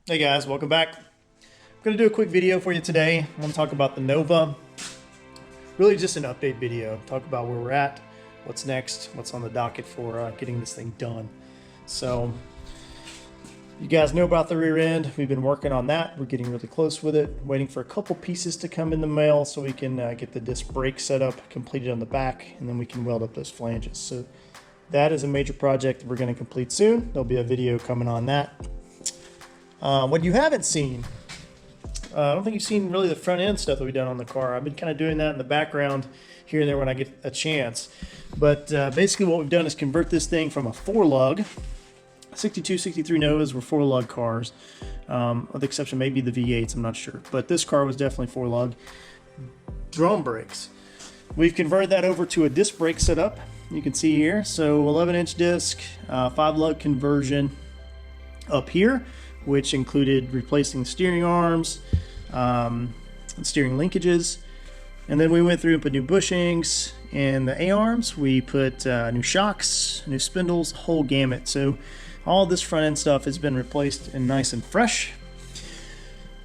Hey guys, welcome back. I'm going to do a quick video for you today. I want to talk about the Nova. Really just an update video. Talk about where we're at, what's next, what's on the docket for getting this thing done. So, you guys know about the rear end. We've been working on that. We're getting really close with it. Waiting for a couple pieces to come in the mail so we can get the disc brake set up, completed on the back, and then we can weld up those flanges. So, that is a major project that we're going to complete soon. There'll be a video coming on that. What you haven't seen, I don't think you've seen really the front end stuff that we've done on the car. I've been kind of doing that in the background here and there when I get a chance. But basically what we've done is convert this thing from a 4-lug. 62, 63 Novas were 4-lug cars, with the exception maybe the V8s, I'm not sure. But this car was definitely 4-lug. Drum brakes. We've converted that over to a disc brake setup. You can see here. So 11-inch disc, 5-lug conversion up here, which included replacing steering arms, steering linkages, and then we went through and put new bushings and the A-arms. We put new shocks, new spindles, whole gamut. So all this front end stuff has been replaced and nice and fresh.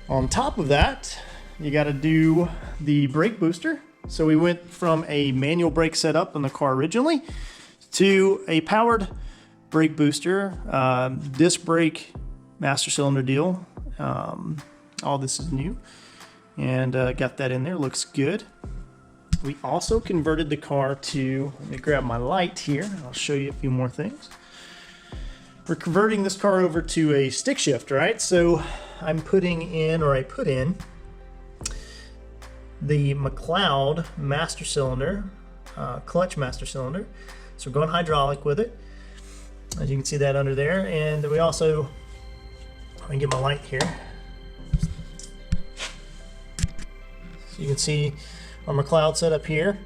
On top of that, you got to do the brake booster. So we went from a manual brake setup in the car originally to a powered brake booster, disc brake, master cylinder deal. All this is new, and got that in there. Looks good. We also converted the car to, let me grab my light here, I'll show you a few more things. We're converting this car over to a stick shift, right? So I'm putting in, or I put in, the McLeod master cylinder, clutch master cylinder. So we're going hydraulic with it, as you can see that under there. And we also, let me get my light here. So you can see our McLeod setup here,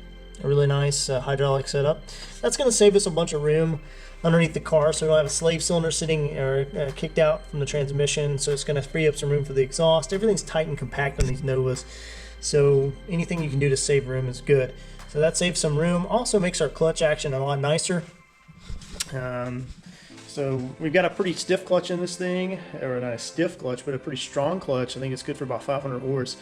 a really nice hydraulic setup. That's going to save us a bunch of room underneath the car, so we don't have a slave cylinder sitting or kicked out from the transmission. So it's going to free up some room for the exhaust. Everything's tight and compact on these Novas, so anything you can do to save room is good. So that saves some room. Also makes our clutch action a lot nicer. So we've got a pretty stiff clutch in this thing, or not a stiff clutch, but a pretty strong clutch. I think it's good for about 500 horse.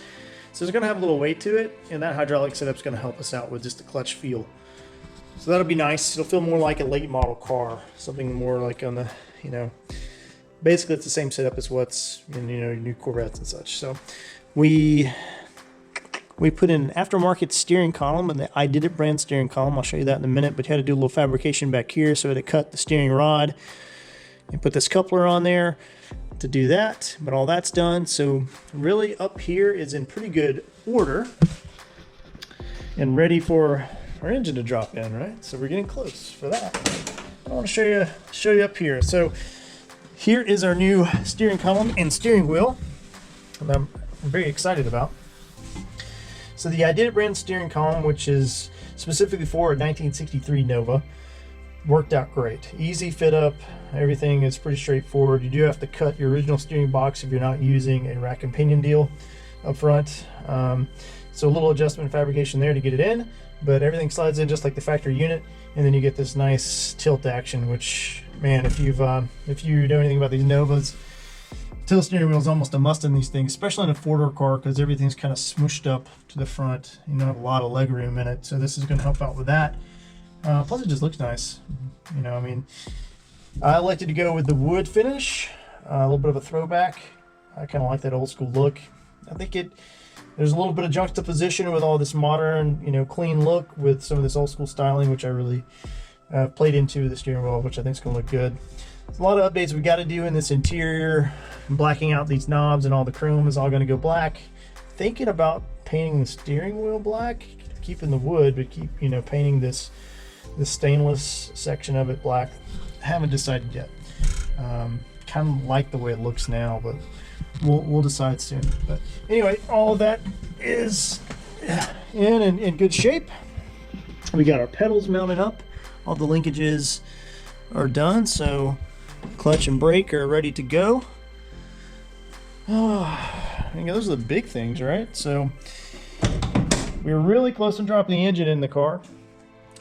So it's going to have a little weight to it, and that hydraulic setup is going to help us out with just the clutch feel. So that'll be nice. It'll feel more like a late model car, something more like on the, basically it's the same setup as what's in, new Corvettes and such. So we put in an aftermarket steering column, and the I Did It brand steering column. I'll show you that in a minute, but you had to do a little fabrication back here so to cut the steering rod and put this coupler on there to do that, but all that's done. So really up here is in pretty good order and ready for our engine to drop in, right? So we're getting close for that. I want to show you up here. So here is our new steering column and steering wheel, and I'm very excited about. So the I Did It brand steering column, which is specifically for a 1963 Nova, worked out great. Easy fit up, everything is pretty straightforward. You do have to cut your original steering box if you're not using a rack and pinion deal up front. So a little adjustment and fabrication there to get it in, but everything slides in just like the factory unit, and then you get this nice tilt action, which, man, if you know anything about these Novas, tilt steering wheel is almost a must in these things, especially in a 4-door car, because everything's kind of smooshed up to the front. You don't have a lot of leg room in it, so this is going to help out with that. Plus it just looks nice. I elected to go with the wood finish, a little bit of a throwback. I kind of like that old school look. I think there's a little bit of juxtaposition with all this modern, clean look with some of this old school styling, which I really played into the steering wheel, which I think is going to look good. There's a lot of updates we got to do in this interior. Blacking out these knobs and all the chrome is all going to go black. Thinking about painting the steering wheel black, keeping the wood, but keep painting this stainless section of it black. Haven't decided yet. Kind of like the way it looks now, but we'll decide soon. But anyway, all of that is in good shape. We got our pedals mounted up. All the linkages are done, so clutch and brake are ready to go. Those are the big things, right? So we're really close to dropping the engine in the car.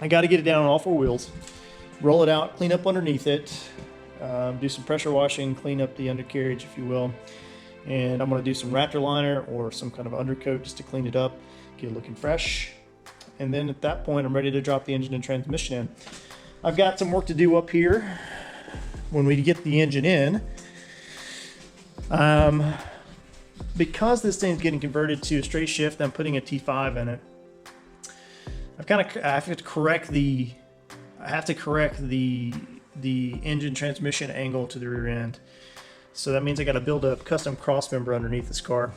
I got to get it down on all 4 wheels, roll it out, clean up underneath it, do some pressure washing, clean up the undercarriage, if you will. And I'm going to do some Raptor liner or some kind of undercoat just to clean it up, get it looking fresh. And then at that point, I'm ready to drop the engine and transmission in. I've got some work to do up here when we get the engine in. Because this thing's getting converted to a straight shift, I'm putting a T5 in it. I have to correct the engine transmission angle to the rear end. So that means I got to build a custom cross member underneath this car.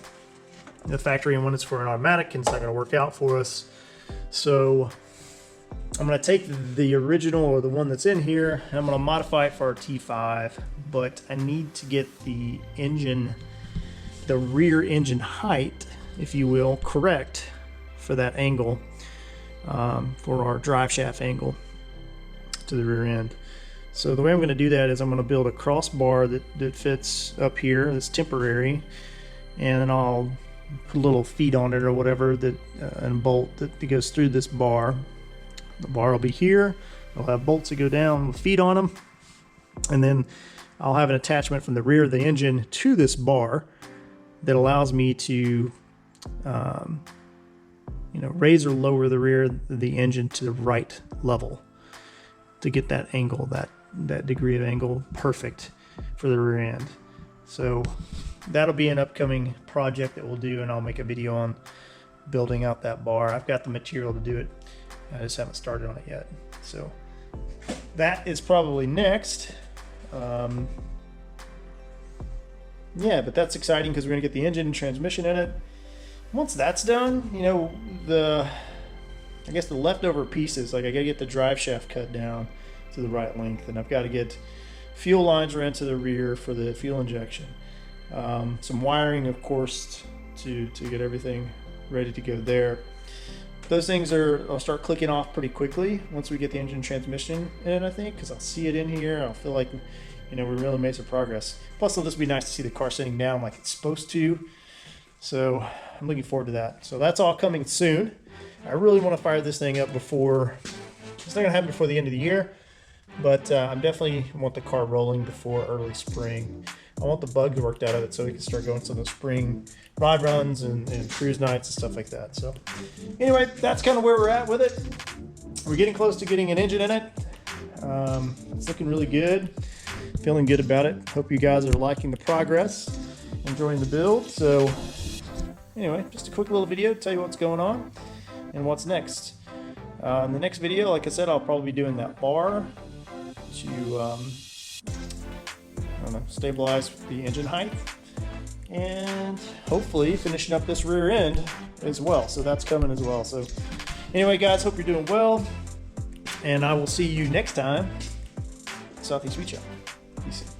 The factory one is for an automatic, and it's not going to work out for us. So I'm going to take the original, or the one that's in here, and I'm going to modify it for our T5. But I need to get the engine, the rear engine height, if you will, correct for that angle, for our drive shaft angle to the rear end. So the way I'm going to do that is I'm going to build a crossbar that fits up here, that's temporary, and then I'll put a little feet on it or whatever, that and a bolt that goes through this bar. The bar will be here. I'll have bolts that go down with feet on them, and then I'll have an attachment from the rear of the engine to this bar that allows me to raise or lower the rear of the engine to the right level to get that angle, that degree of angle perfect for the rear end. So that'll be an upcoming project that we'll do, and I'll make a video on building out that bar. I've got the material to do it. I just haven't started on it yet. So that is probably next. Yeah, but that's exciting because we're gonna get the engine and transmission in it. Once that's done, I guess the leftover pieces, like I gotta get the drive shaft cut down to the right length, and I've got to get fuel lines ran to the rear for the fuel injection. Some wiring, of course, to get everything ready to go there. Those things I'll start clicking off pretty quickly once we get the engine and transmission in, I think, because I'll see it in here. I'll feel like, we really made some progress. Plus, it'll just be nice to see the car sitting down like it's supposed to. So I'm looking forward to that. So that's all coming soon. I really want to fire this thing up before, it's not going to happen before the end of the year, but I definitely want the car rolling before early spring. I want the bugs worked out of it so we can start going some of the spring ride runs and cruise nights and stuff like that. So anyway, that's kind of where we're at with it. We're getting close to getting an engine in it. It's looking really good. Feeling good about it. Hope you guys are liking the progress, enjoying the build. So anyway, just a quick little video to tell you what's going on and what's next. In the next video, like I said, I'll probably be doing that bar to stabilize the engine height, and hopefully finishing up this rear end as well. So that's coming as well. So anyway, guys, hope you're doing well, and I will see you next time. Southeast Reach Out. Peace.